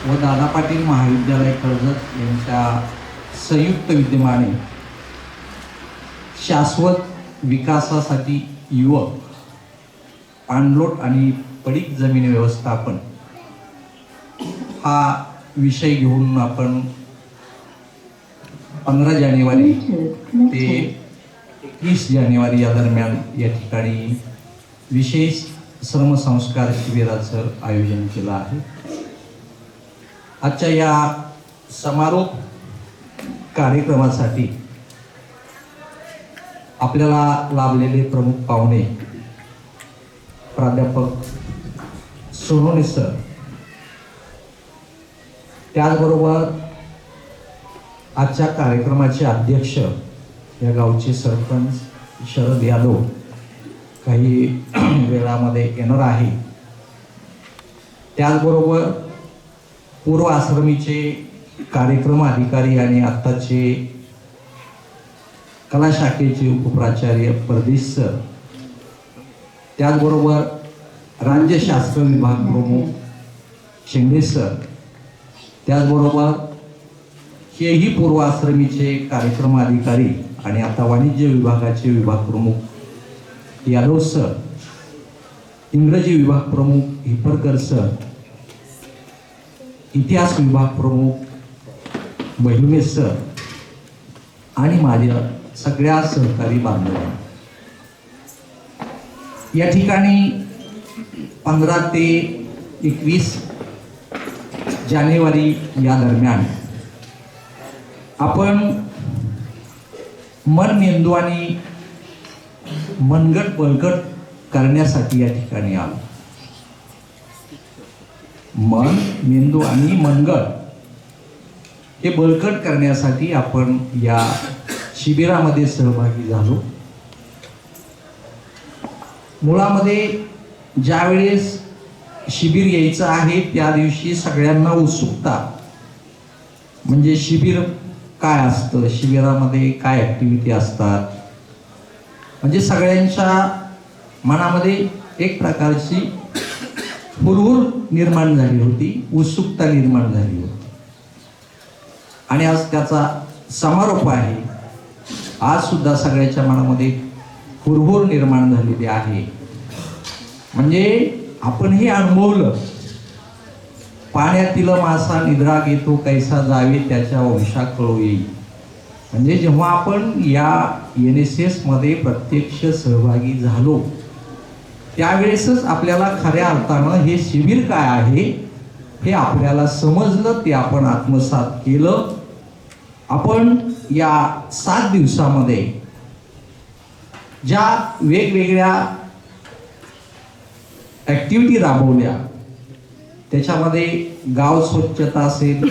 व दादा पाटील महाविद्यालय कर्जत यांच्या संयुक्त विद्यमाने शाश्वत विकासासाठी युवक पाणलोट आणि पडीक जमीन व्यवस्थापन हा विषय घेऊन आपण 15 जानेवारी ते 21 जानेवारी या दरम्यान या ठिकाणी विशेष श्रमसंस्कार शिबिराचं आयोजन केलं आहे. आजच्या या समारोप कार्यक्रमासाठी आपल्याला लाभलेले प्रमुख पाहुणे प्राध्यापक सोनवणे सर, त्याचबरोबर आजच्या कार्यक्रमाचे अध्यक्ष या गावचे सरपंच शरद यादव काही वेळामध्ये येणार आहे. त्याचबरोबर पूर्व आश्रमीचे कार्यक्रम अधिकारी आणि आत्ताचे कला शाखेचे उपप्राचार्य परदेश सर, त्याचबरोबर राज्यशास्त्र विभाग प्रमुख शिंदे सर, त्याचबरोबर हेही पूर्व आश्रमीचे कार्यक्रम अधिकारी आणि आता वाणिज्य विभागाचे विभाग प्रमुख यादव सर, इंग्रजी विभाग प्रमुख हिपरकर सर, इतिहास विभाग प्रमुख महिमे सर आणि माझ्या सगळ्या सहकारी बांधवांना या ठिकाणी 15 ते 21 जानेवारी या दरम्यान आपण मन, मेंदू आणि मनगट बळकट करण्यासाठी या ठिकाणी आलो. मन, मेंदू आणि मनगट हे बळकट करण्यासाठी आपण या शिबिरामध्ये सहभागी झालो. मुळामध्ये ज्यावेळेस शिबिर यायचं आहे त्या दिवशी सगळ्यांना उत्सुकता, म्हणजे शिबिर काय असतं, शिबिरामध्ये काय ॲक्टिव्हिटी असतात, म्हणजे सगळ्यांच्या मनामध्ये एक प्रकारची हुरहुर निर्माण झाली होती, उत्सुकता निर्माण झाली होती. आणि आज त्याचा समारोप आहे. आज सुद्धा सगळ्याच्या मनामध्ये हुरहुर निर्माण झालेली आहे. म्हणजे आपण हे अनुभवलं, पाण्यातील मासा निद्रा घेतो कैसा जावे त्याच्या वंशा कळू येईल. म्हणजे जेव्हा आपण या NSS मध्ये प्रत्यक्ष सहभागी झालो त्यावेळेसच आपल्याला खऱ्या अर्थानं हे शिबिर काय आहे हे आपल्याला समजलं, ते आपण आत्मसात केलं. आपण या 7 दिवसामध्ये ज्या वेगवेगळ्या ॲक्टिव्हिटी राबवल्या त्याच्यामध्ये गाव स्वच्छता असेल,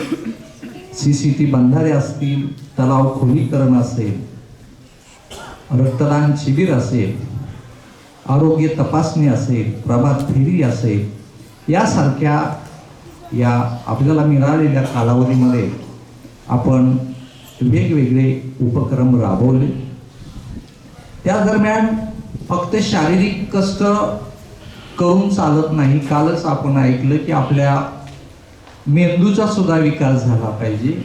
CCT बंधारे असतील, तलाव खोलीकरण असेल, रक्तदान शिबिर असेल, आरोग्य तपासणी असेल, प्रभात फेरी असेल, यासारख्या या आपल्याला मिळालेल्या कालावधीमध्ये आपण वेगवेगळे उपक्रम राबवले. त्या दरम्यान फक्त शारीरिक कष्ट करून चालत नाही. कालच आपण ऐकलं की आपल्या मेंदूचा सुद्धा विकास झाला पाहिजे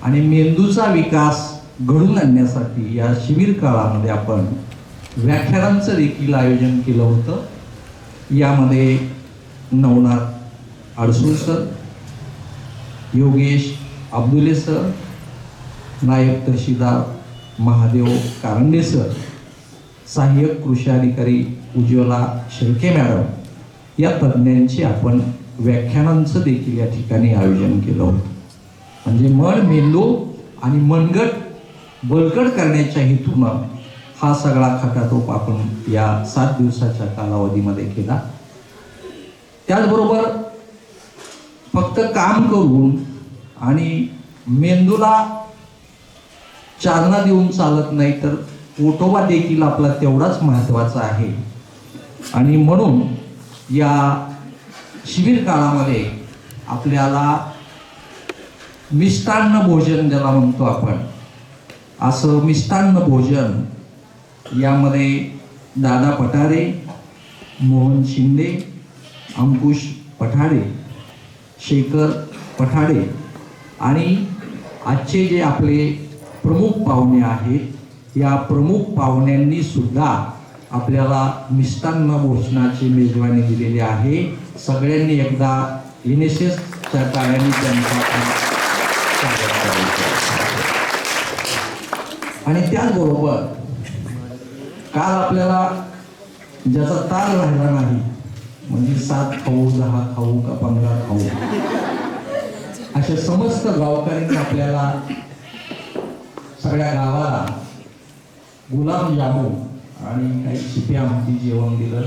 आणि मेंदूचा विकास घडून आणण्यासाठी या शिबिर काळामध्ये आपण व्याख्यानांचं देखील आयोजन केलं होतं. यामध्ये नवनाथ अडसूळ सर, योगेश अब्दुले सर, नायब तहसीलदार महादेव कारंडे सर, सहाय्यक कृषी अधिकारी उज्ज्वला शेळके मॅडम या तज्ज्ञांची आपण व्याख्यानांचं देखील या ठिकाणी आयोजन केलं होतं. म्हणजे मन, मेंदू आणि मनगट बळकट करण्याच्या हेतूनं हा सगळा खटाटोप आपण या 7 दिवसाच्या कालावधीमध्ये केला. त्याचबरोबर फक्त काम करून आणि मेंदूला चालना देऊन चालत नाही, तर पोटोबा देखील आपला तेवढाच महत्त्वाचा आहे. आणि म्हणून या शिबिर काळामध्ये आपल्याला मिष्टान्न भोजन ज्याला म्हणतो आपण, असं मिष्टान्न भोजन यामध्ये दादा पठारे, मोहन शिंदे, अंकुश पठारे, शेखर पठाडे आणि आजचे जे आपले प्रमुख पाहुणे आहेत, या प्रमुख पाहुण्यांनी सुद्धा आपल्याला मिष्टान्न भोजनाची मेजवानी दिलेली आहे. सगळ्यांनी एकदा NSSच्या टाळ्यांनी त्यांचा स्वागत करायचं. आणि त्याचबरोबर काल आपल्याला ज्याचा ताल राहिला नाही, म्हणजे 7 खाऊ 10 खाऊ का 15 खाऊ, अशा समस्त गावकऱ्यांनी आपल्याला सगळ्या गावाला गुलाबजामुन आणि काही शिपी आमटी जेवण दिलं.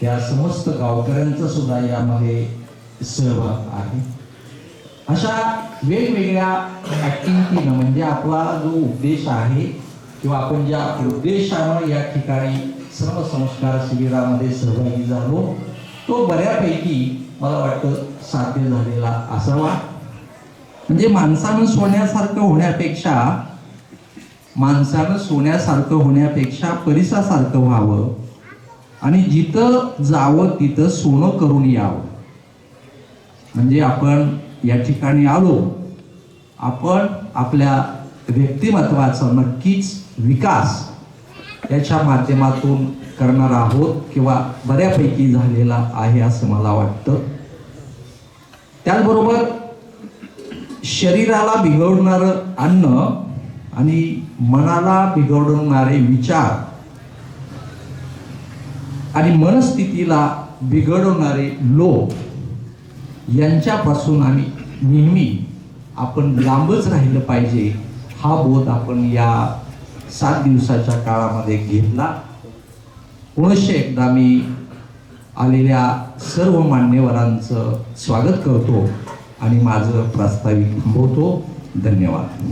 त्या समस्त गावकऱ्यांचा सुद्धा यामध्ये सहभाग आहे. अशा वेगवेगळ्या ॲक्टिव्हिटीनं, म्हणजे आपला जो उद्देश आहे किंवा आपण ज्या उद्देशानं या ठिकाणी सर्व संस्कार शिबिरामध्ये सहभागी झालो, तो बऱ्यापैकी मला वाटतं साध्य झालेला असावा. म्हणजे माणसानं सोन्यासारखं होण्यापेक्षा परिसासारखं व्हावं आणि जिथं जावं तिथं सोनं करून यावं. म्हणजे आपण या ठिकाणी आलो, आपण आपल्या व्यक्तिमत्वाचा नक्कीच विकास याच्या माध्यमातून करणार आहोत किंवा बऱ्यापैकी झालेला आहे असं मला वाटतं. त्याचबरोबर शरीराला बिघडवणारं अन्न आणि मनाला बिघडवणारे विचार आणि मनस्थितीला बिघडवणारे लोक यांच्यापासून आम्ही नेहमी आपण लांबच राहिलं पाहिजे, हा बोध आपण या 7 दिवसाच्या काळामध्ये घेतला. पुनश्च एकदा मी आलेल्या सर्व मान्यवरांचं स्वागत करतो आणि माझं प्रास्ताविक थांबवतो. धन्यवाद.